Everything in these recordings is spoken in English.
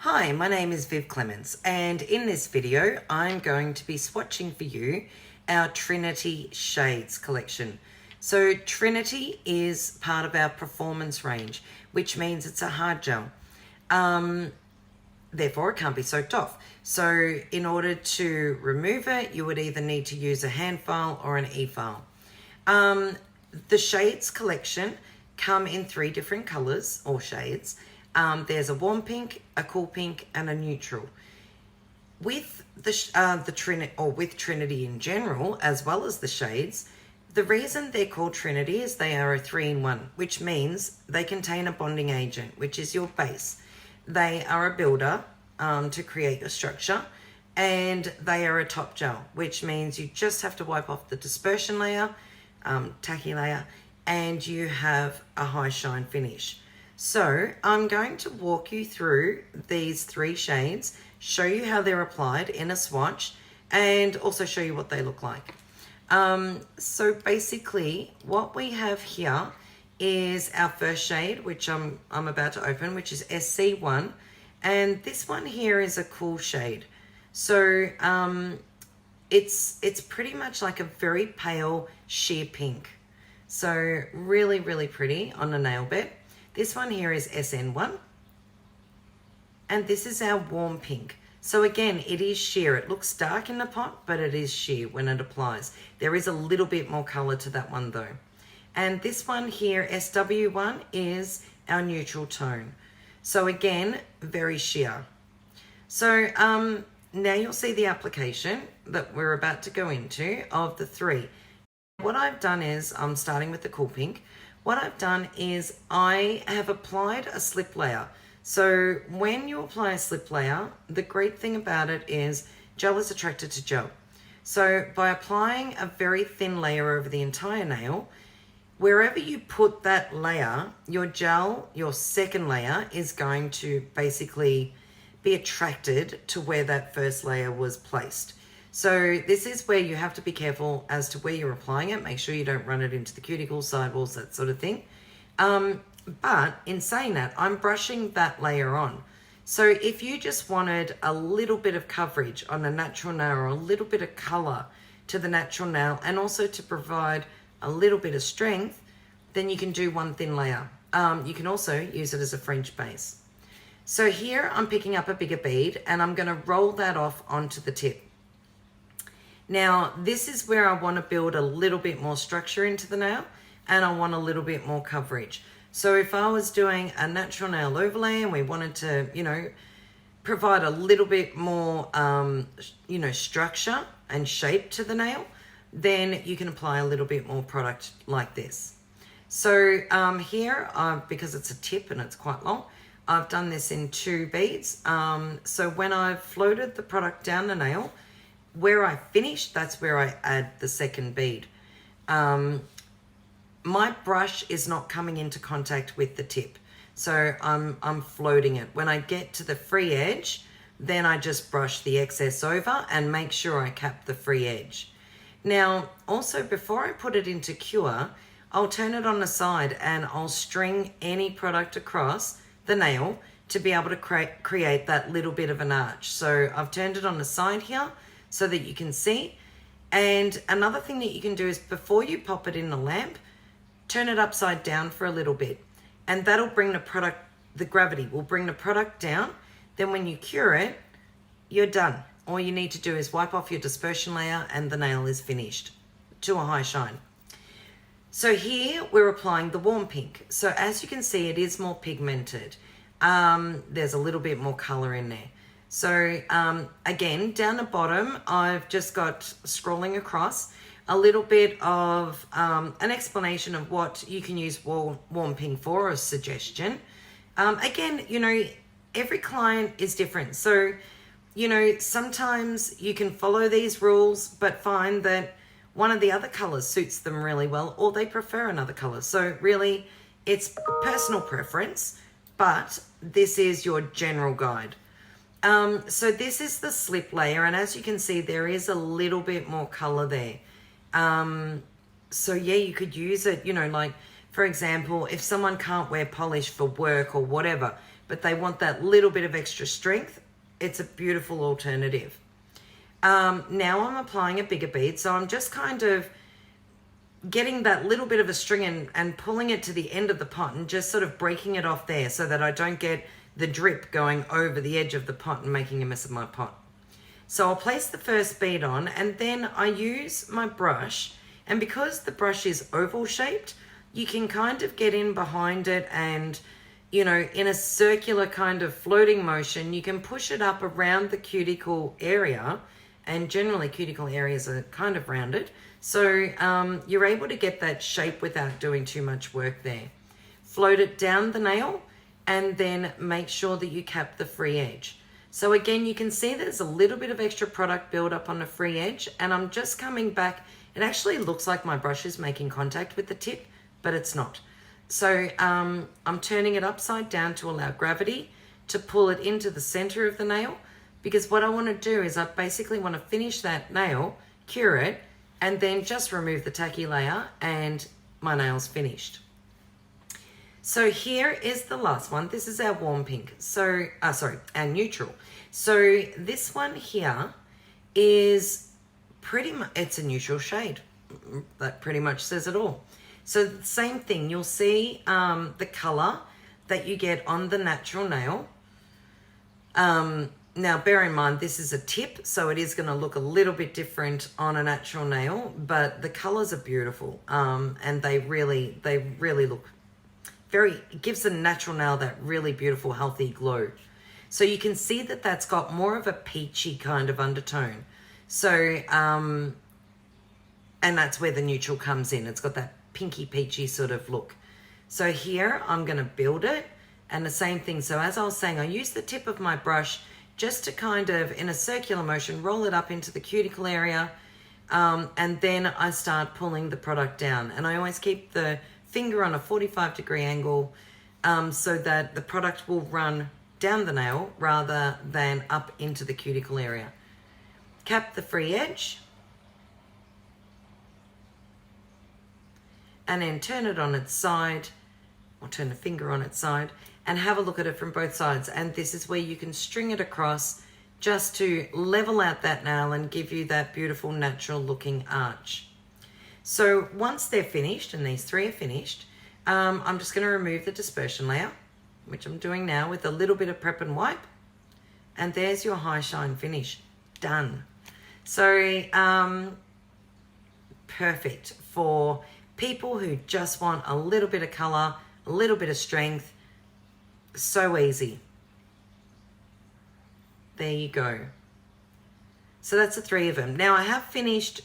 Hi, my name is Viv Clements, and in this video I'm going to be swatching for you our Trinity Shades collection. So Trinity is part of our performance range, which means it's a hard gel. Therefore it can't be soaked off. So in order to remove it, you would either need to use a hand file or an e-file. The Shades collection come in 3 different colors or shades. There's a warm pink, a cool pink, and a neutral. With with Trinity in general, as well as the shades, the reason they're called Trinity is they are a 3-in-1, which means they contain a bonding agent, which is your base. They are a builder to create your structure, and they are a top gel, which means you just have to wipe off the dispersion layer, tacky layer, and you have a high shine finish. So I'm going to walk you through these 3 shades, show you how they're applied in a swatch, and also show you what they look like. So basically what we have here is our first shade, which I'm about to open, which is SC1. And this one here is a cool shade. So it's pretty much like a very pale sheer pink. So really, really pretty on a nail bed. This one here is SN1, and this is our warm pink. So again, it is sheer. It looks dark in the pot, but it is sheer when it applies. There is a little bit more color to that one though. And this one here, SW1, is our neutral tone. So again, very sheer. So now you'll see the application that we're about to go into of the 3. What I've done is, I'm starting with the cool pink. What I've done is I have applied a slip layer. So when you apply a slip layer, the great thing about it is gel is attracted to gel. So by applying a very thin layer over the entire nail, wherever you put that layer, your gel, your second layer, is going to basically be attracted to where that first layer was placed. So this is where you have to be careful as to where you're applying it. Make sure you don't run it into the cuticles, sidewalls, that sort of thing. But in saying that, I'm brushing that layer on. So if you just wanted a little bit of coverage on a natural nail or a little bit of color to the natural nail, and also to provide a little bit of strength, then you can do one thin layer. You can also use it as a French base. So here I'm picking up a bigger bead and I'm going to roll that off onto the tip. Now, this is where I want to build a little bit more structure into the nail, and I want a little bit more coverage. So if I was doing a natural nail overlay and we wanted to, provide a little bit more, structure and shape to the nail, then you can apply a little bit more product like this. So here, because it's a tip and it's quite long, I've done this in 2 beads. So when I've floated the product down the nail, where I finish, that's where I add the second bead. My brush is not coming into contact with the tip, so I'm floating it. When I get to the free edge, then I just brush the excess over and make sure I cap the free edge. Now, also before I put it into cure, I'll turn it on the side and I'll string any product across the nail to be able to create that little bit of an arch. So I've turned it on the side here, so that you can see. And another thing that you can do is, before you pop it in the lamp, turn it upside down for a little bit, and that'll bring the gravity will bring the product down. Then when you cure it, you're done. All you need to do is wipe off your dispersion layer and the nail is finished to a high shine. So here we're applying the warm pink. So as you can see, it is more pigmented. There's a little bit more color in there. So again, down the bottom, I've just got, scrolling across, a little bit of an explanation of what you can use warm pink for, a suggestion. Again, every client is different. So, sometimes you can follow these rules, but find that one of the other colors suits them really well, or they prefer another color. So really, it's personal preference, but this is your general guide. So this is the slip layer, and as you can see, there is a little bit more color there. So yeah, you could use it, like, for example, if someone can't wear polish for work or whatever, but they want that little bit of extra strength, it's a beautiful alternative. Now I'm applying a bigger bead, so I'm just kind of getting that little bit of a string and pulling it to the end of the pot and just sort of breaking it off there so that I don't get the drip going over the edge of the pot and making a mess of my pot. So I'll place the first bead on, and then I use my brush, and because the brush is oval shaped, you can kind of get in behind it and, you know, in a circular kind of floating motion, you can push it up around the cuticle area, and generally cuticle areas are kind of rounded. So you're able to get that shape without doing too much work there. Float it down the nail and then make sure that you cap the free edge. So again, you can see there's a little bit of extra product build up on the free edge, and I'm just coming back. It actually looks like my brush is making contact with the tip, but it's not. So I'm turning it upside down to allow gravity to pull it into the center of the nail, because what I want to do is I basically want to finish that nail, cure it, and then just remove the tacky layer and my nail's finished. So here is the last one. This is our warm pink. So, our neutral. So this one here is pretty much, it's a neutral shade. That pretty much says it all. So the same thing, you'll see the color that you get on the natural nail. Now, bear in mind, this is a tip, so it is going to look a little bit different on a natural nail, but the colors are beautiful, and they really look it gives the natural nail that really beautiful, healthy glow. So you can see that that's got more of a peachy kind of undertone. So, and that's where the neutral comes in. It's got that pinky peachy sort of look. So here, I'm going to build it, and the same thing. So as I was saying, I use the tip of my brush just to kind of, in a circular motion, roll it up into the cuticle area, and then I start pulling the product down. And I always keep the finger on a 45-degree angle so that the product will run down the nail rather than up into the cuticle area. Cap the free edge, and then turn it on its side, or turn the finger on its side, and have a look at it from both sides. And this is where you can string it across just to level out that nail and give you that beautiful natural looking arch. So once they're finished, and these three are finished, I'm just going to remove the dispersion layer, which I'm doing now with a little bit of prep and wipe. And there's your high shine finish. Done. So perfect for people who just want a little bit of color, a little bit of strength. So easy. There you go. So that's the three of them. Now I have finished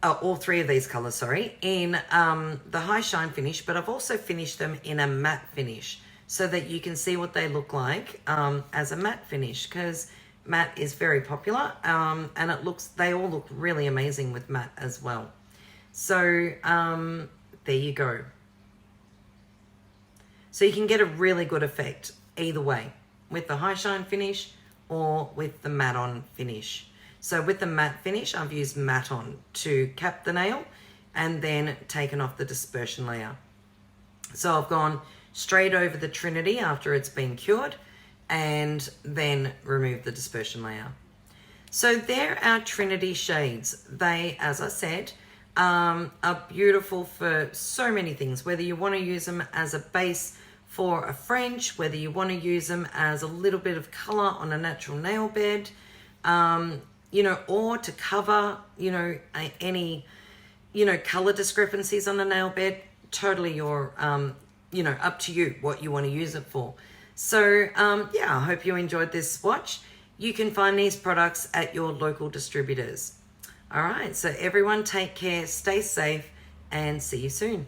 all three of these colors, sorry, in the high shine finish, but I've also finished them in a matte finish so that you can see what they look like as a matte finish, because matte is very popular, and they all look really amazing with matte as well. So there you go. So you can get a really good effect either way, with the high shine finish or with the matte on finish. So with the matte finish, I've used matte on to cap the nail and then taken off the dispersion layer. So I've gone straight over the Trinity after it's been cured and then removed the dispersion layer. So there are Trinity shades. They, as I said, are beautiful for so many things, whether you want to use them as a base for a French, whether you want to use them as a little bit of color on a natural nail bed, you know, or to cover, you know, any, you know, color discrepancies on a nail bed. Totally your, you know, up to you what you want to use it for. So, yeah, I hope you enjoyed this swatch. You can find these products at your local distributors. All right, so everyone take care, stay safe, and see you soon.